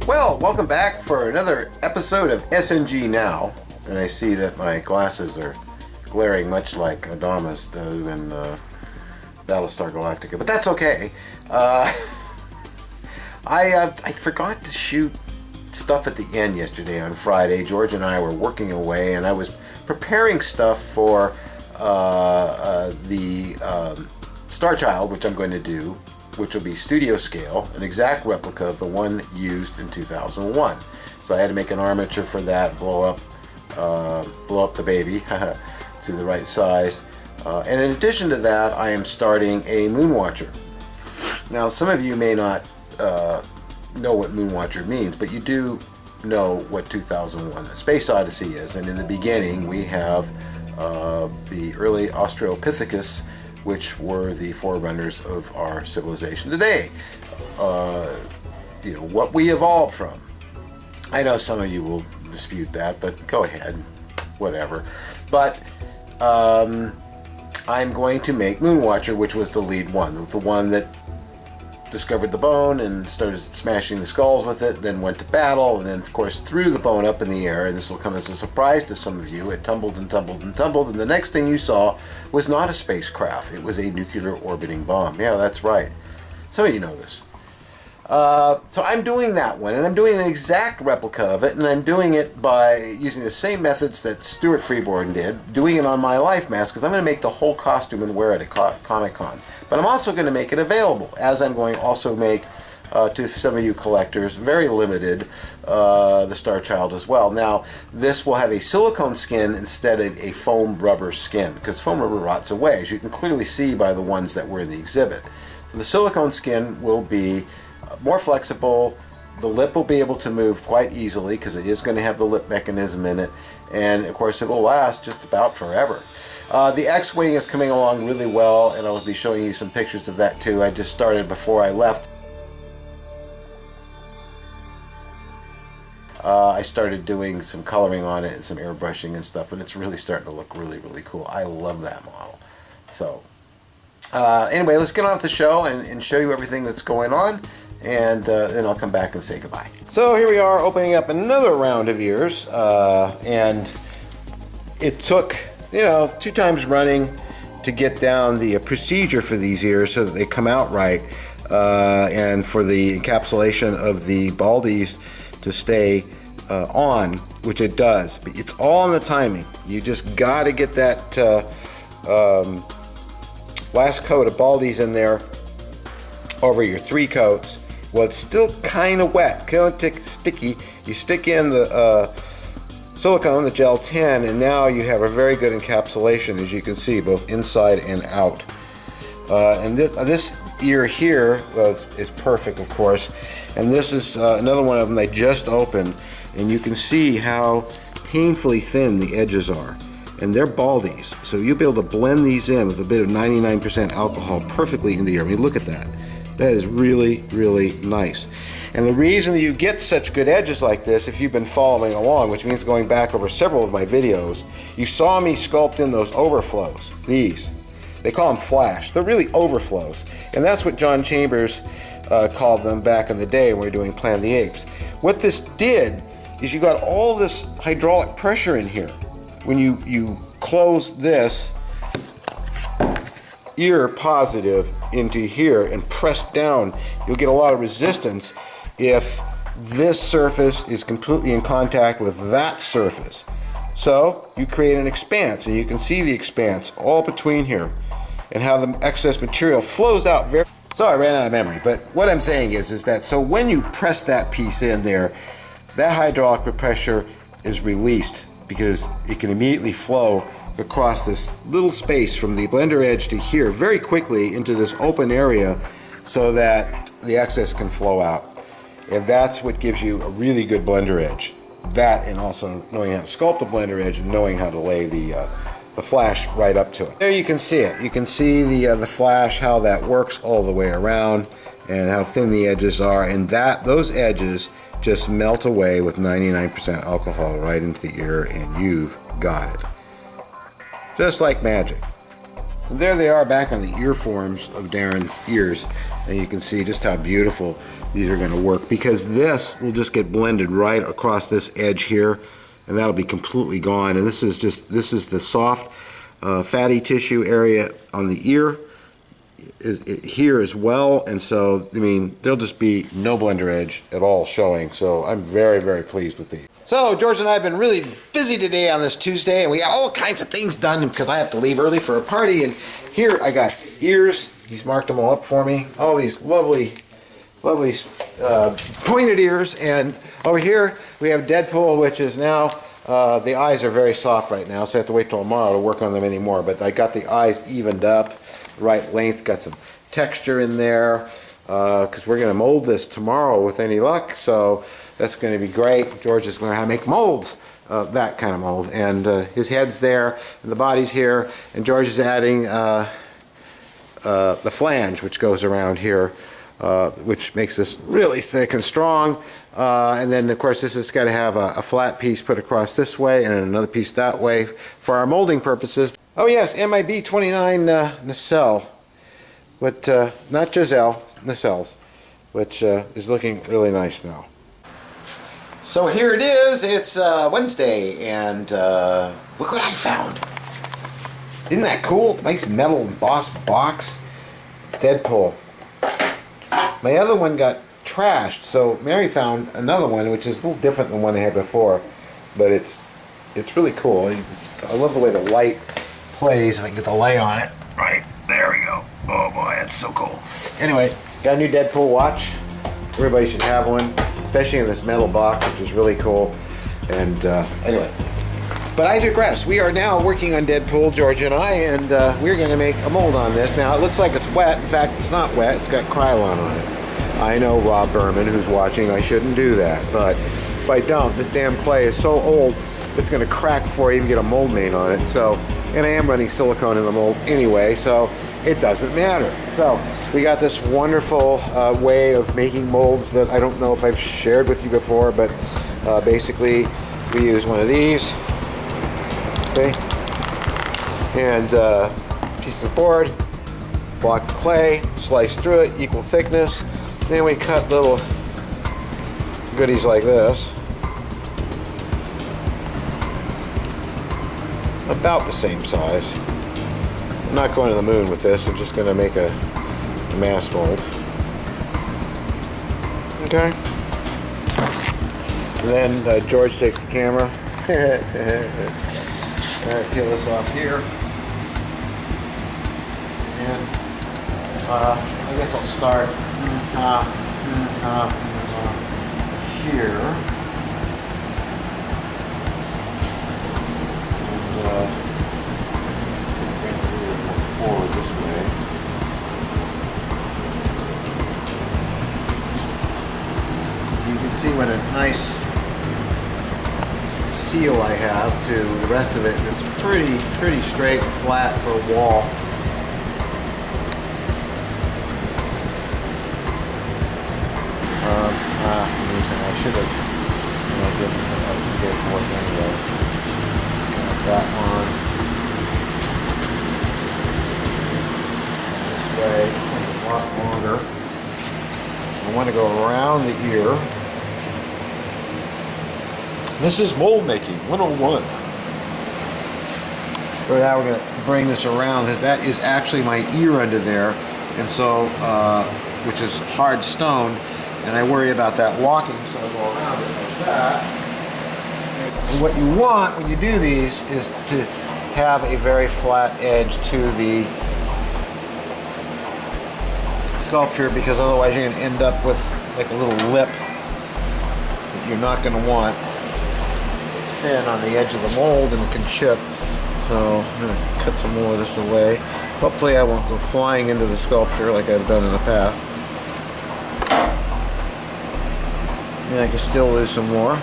Well, welcome back for another episode of SNG Now. And I see that my glasses are glaring much like Adamas do in Battlestar Galactica, but that's okay. I forgot to shoot stuff at the end yesterday on Friday. George and I were working away, and I was preparing stuff for the Star Child, which I'm going to do, which will be studio scale, an exact replica of the one used in 2001. So I had to make an armature for that, blow up the baby to the right size. And in addition to that, I am starting a Moonwatcher. Now, some of you may not know what Moonwatcher means, but you do know what 2001 A Space Odyssey is. And in the beginning, we have the early Australopithecus, which were the forerunners of our civilization today. What we evolved from. I know some of you will dispute that, but go ahead, whatever. But I'm going to make Moonwatcher, which was the lead one, the one that discovered the bone and started smashing the skulls with it, then went to battle, and then of course threw the bone up in the air, and this will come as a surprise to some of you. It tumbled and tumbled and tumbled, and the next thing you saw was not a spacecraft, it was a nuclear orbiting bomb. Yeah, that's right. Some of you know this. So I'm doing that one, and I'm doing an exact replica of it, and I'm doing it by using the same methods that Stuart Freeborn did, doing it on my life mask, because I'm going to make the whole costume and wear it at Comic-Con. But I'm also going to make it available, as I'm going to also make, to some of you collectors, very limited, the Star Child as well. Now, this will have a silicone skin instead of a foam rubber skin, because foam rubber rots away, as you can clearly see by the ones that were in the exhibit. So the silicone skin will be more flexible. The lip will be able to move quite easily because it is going to have the lip mechanism in it, and of course it will last just about forever. The X-Wing is coming along really well, and I'll be showing you some pictures of that too. I just started before I left. I started doing some coloring on it and some airbrushing and stuff, and it's really starting to look really, really cool. I love that model. So anyway, let's get on with the show and show you everything that's going on, and then I'll come back and say goodbye. So here we are opening up another round of ears, and it took 2 times running to get down the procedure for these ears so that they come out right, and for the encapsulation of the baldies to stay on, which it does. But it's all in the timing. You just got to get that last coat of baldies in there over your 3 coats. Well, it's still kind of wet, kind of sticky. You stick in the silicone, the gel 10, and now you have a very good encapsulation, as you can see, both inside and out. And this ear here is perfect, of course. And this is another one of them they just opened, and you can see how painfully thin the edges are. And they're baldies, so you'll be able to blend these in with a bit of 99% alcohol perfectly in the ear. I mean, look at that. That is really, really nice. And the reason you get such good edges like this, if you've been following along, which means going back over several of my videos, you saw me sculpt in those overflows. These. They call them flash. They're really overflows. And that's what John Chambers called them back in the day when we were doing Planet of the Apes. What this did is you got all this hydraulic pressure in here. When you close this ear positive into here and press down, you'll get a lot of resistance if this surface is completely in contact with that surface. So you create an expanse, and you can see the expanse all between here and how the excess material flows out very. So I ran out of memory, but what I'm saying is that so when you press that piece in there, that hydraulic pressure is released because it can immediately flow across this little space from the blender edge to here very quickly into this open area so that the excess can flow out. And that's what gives you a really good blender edge. That, and also knowing how to sculpt the blender edge and knowing how to lay the flash right up to it. There you can see it. You can see the flash, how that works all the way around and how thin the edges are, and those edges just melt away with 99% alcohol right into the ear, and you've got it. Just like magic. And there they are back on the ear forms of Darren's ears. And you can see just how beautiful these are going to work, because this will just get blended right across this edge here, and that'll be completely gone. And this is the soft, fatty tissue area on the ear here as well. And so, I mean, there'll just be no blender edge at all showing. So I'm very, very pleased with these. So George and I have been really busy today on this Tuesday, and we got all kinds of things done because I have to leave early for a party. And here I got ears. He's marked them all up for me. All these lovely pointed ears. And over here we have Deadpool, which is now, the eyes are very soft right now, so I have to wait till tomorrow to work on them anymore. But I got the eyes evened up, right length, got some texture in there, because we're going to mold this tomorrow with any luck. So that's going to be great. George is going to know how to make molds, that kind of mold. And his head's there, and the body's here, and George is adding the flange, which goes around here, which makes this really thick and strong. And then, of course, this has got to have a flat piece put across this way and another piece that way for our molding purposes. Oh yes, MIB 29 nacelle, but not Giselle, nacelles, which is looking really nice now. So here it is. It's Wednesday, and look what I found. Isn't that cool? Nice metal embossed box. Deadpool. My other one got trashed, so Mary found another one, which is a little different than the one I had before, but it's really cool. I love the way the light plays. If I can get the light on it. Right, there we go. Oh boy, that's so cool. Anyway, got a new Deadpool watch. Everybody should have one, especially in this metal box, which is really cool. And anyway, but I digress. We are now working on Deadpool, George and I, and we're going to make a mold on this. Now, it looks like it's wet. In fact, it's not wet. It's got Krylon on it. I know, Rob Berman, who's watching, I shouldn't do that. But if I don't, this damn clay is so old, it's going to crack before I even get a mold made on it. So, and I am running silicone in the mold anyway, so it doesn't matter. So, we got this wonderful way of making molds that I don't know if I've shared with you before, but basically we use one of these, okay, and piece of board, block of clay, slice through it, equal thickness. Then we cut little goodies like this, about the same size. I'm not going to the moon with this. I'm just going to make a mass mold. Okay. And then George takes the camera. Alright, peel this off here. And I guess I'll start here. And bring it a little more forward this way. You can see what a nice seal I have to the rest of it. It's pretty straight and flat for a wall. I should have given it more anyway. That one. This way, a lot longer. I want to go around the ear. This is mold making 101. So now we're going to bring this around. That is actually my ear under there, and so which is hard stone. And I worry about that walking, so I go around it like that. And what you want when you do these is to have a very flat edge to the sculpture, because otherwise you're going to end up with like a little lip that you're not going to want. It's thin on the edge of the mold and it can chip. So I'm going to cut some more of this away. Hopefully I won't go flying into the sculpture like I've done in the past. And I can still lose some more.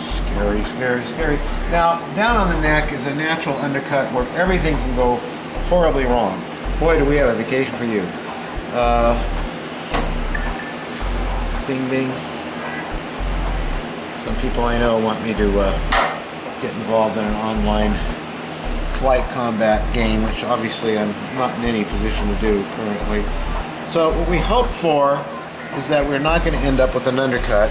Scary, scary, scary. Now, down on the neck is a natural undercut where everything can go horribly wrong. Boy, do we have a vacation for you. Bing, bing. Some people I know want me to get involved in an online flight combat game, which obviously I'm not in any position to do currently. So what we hope for is that we're not going to end up with an undercut.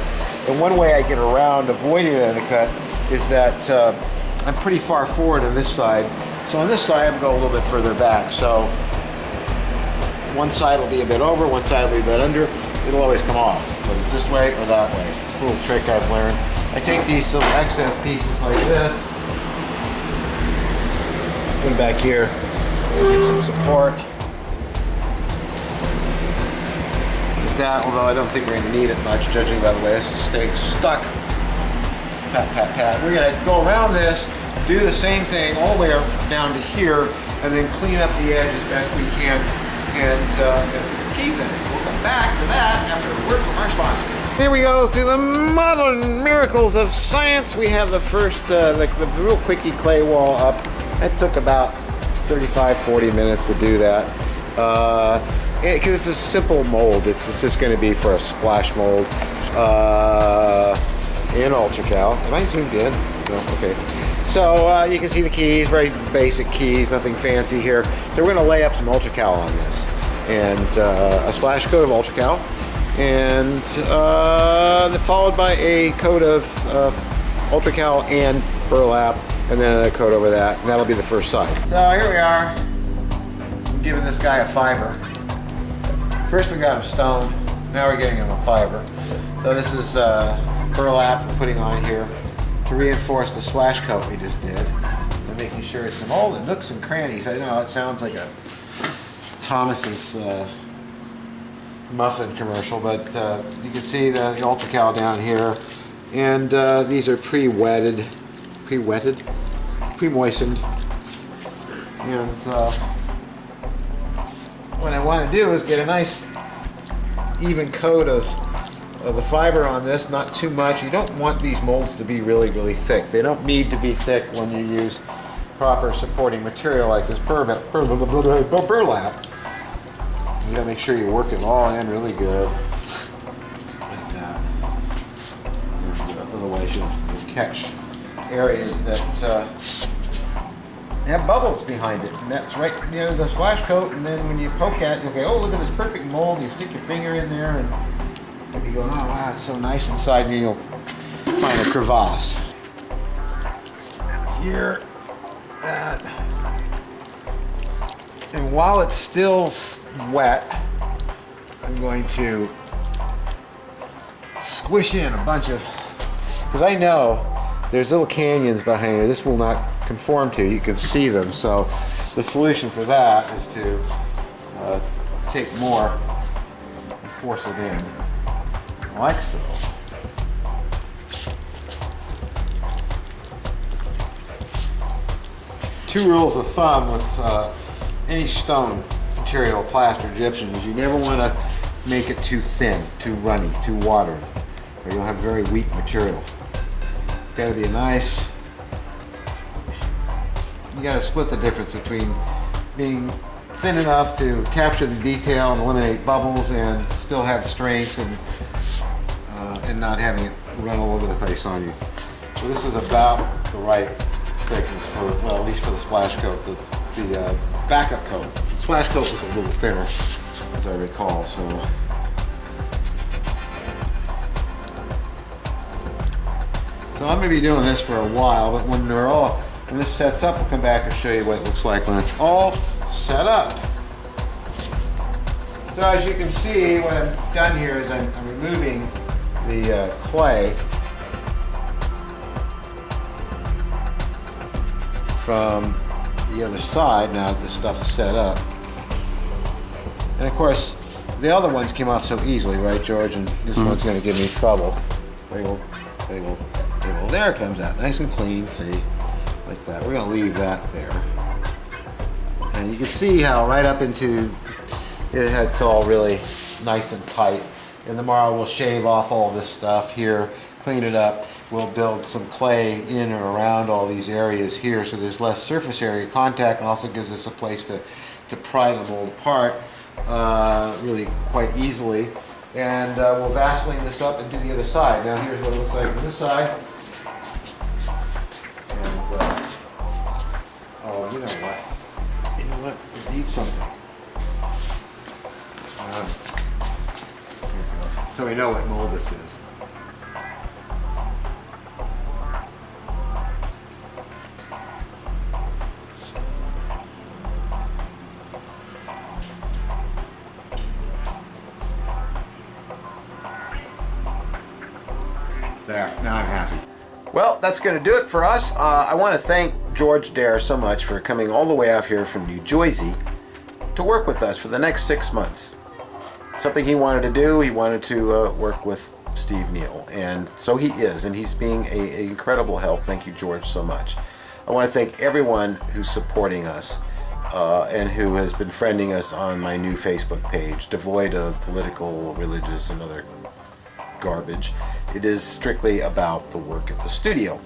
And one way I get around avoiding the undercut is that I'm pretty far forward on this side. So on this side, I'm going a little bit further back. So one side will be a bit over, one side will be a bit under. It'll always come off, whether it's this way or that way. It's a little trick I've learned. I take these little excess pieces like this, put them back here, give some support. Like that, although I don't think we're going to need it much, judging by the way this is staying stuck. Pat, pat, pat. We're going to go around this, do the same thing all the way down to here, and then clean up the edge as best we can, and put some keys in it. We'll come back for that after a word from our sponsor. Here we go through the modern miracles of science. We have the first, the real quickie clay wall up. It took about 35-40 minutes to do that. Because it's a simple mold. It's just going to be for a splash mold. In UltraCal. Am I zoomed in? No, okay. So you can see the keys, very basic keys, nothing fancy here. So we're going to lay up some UltraCal on this. And a splash coat of UltraCal. And followed by a coat of UltraCal and burlap, and then another coat over that, and that'll be the first side. So here we are. I'm giving this guy a fiber. First we got him stoned, now we're getting him a fiber. So this is burlap we're putting on here to reinforce the splash coat we just did, and making sure it's in all the nooks and crannies. I know it sounds like a Thomas's muffin commercial, but you can see the UltraCal down here, and these are pre-moistened, and what I want to do is get a nice even coat of the fiber on this, not too much. You don't want these molds to be really, really thick. They don't need to be thick when you use proper supporting material like this burlap. You gotta make sure you work it all in really good, like that. And, otherwise you'll catch areas that have bubbles behind it, and that's right near the splash coat. And then when you poke at it, you'll go, "Oh, look at this perfect mold." And you stick your finger in there, and you go, "Oh wow, it's so nice inside." And you'll find a crevasse here, that. And while it's still wet, I'm going to squish in a bunch of, because I know there's little canyons behind here this will not conform to. You can see them. So the solution for that is to take more and force it in, like so. Two rules of thumb with any stone material, plaster, gypsum, is you never want to make it too thin, too runny, too watery, or you'll have very weak material. It's got to be a nice, you got to split the difference between being thin enough to capture the detail and eliminate bubbles and still have strength, and not having it run all over the place on you. So this is about the right thickness for, well, at least for the splash coat. The backup coat. The splash coat was a little thinner, as I recall, so. So I'm going to be doing this for a while, but when this sets up, we'll come back and show you what it looks like when it's all set up. So as you can see, what I've done here is I'm removing the clay from the other side now that this stuff's set up. And of course, the other ones came off so easily, right, George? And this one's going to give me trouble. Wiggle, wiggle, wiggle. There it comes out, nice and clean, see? Like that. We're going to leave that there. And you can see how right up into it's all really nice and tight. And tomorrow we'll shave off all this stuff here, clean it up. We'll build some clay in or around all these areas here so there's less surface area contact, and also gives us a place to pry the mold apart really quite easily. And we'll Vaseline this up and do the other side. Now here's what it looks like on this side. oh, you know what? You know what? It needs something. Here it goes. So we know what mold this is. There, now I'm happy. Well, that's going to do it for us. I want to thank George Dare so much for coming all the way out here from New Jersey to work with us for the next 6 months. Something he wanted to do, he wanted to work with Steve Neill, and so he is, and he's being an incredible help. Thank you, George, so much. I want to thank everyone who's supporting us and who has been friending us on my new Facebook page, devoid of political, religious, and other garbage. It is strictly about the work at the studio.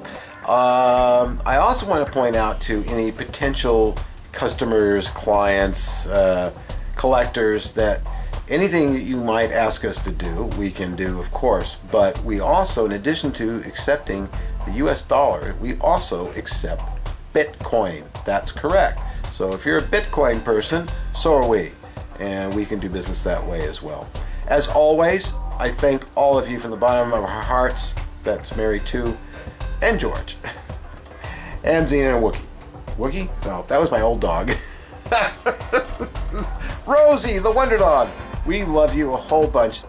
I also want to point out to any potential customers, clients, collectors, that anything that you might ask us to do, we can do, of course. But we also, in addition to accepting the US dollar, we also accept Bitcoin. That's correct. So if you're a Bitcoin person, so are we. And we can do business that way as well. As always, I thank all of you from the bottom of our hearts. That's Mary too, and George, and Xena and Wookie. Wookie? No, that was my old dog. Rosie, the Wonder Dog. We love you a whole bunch.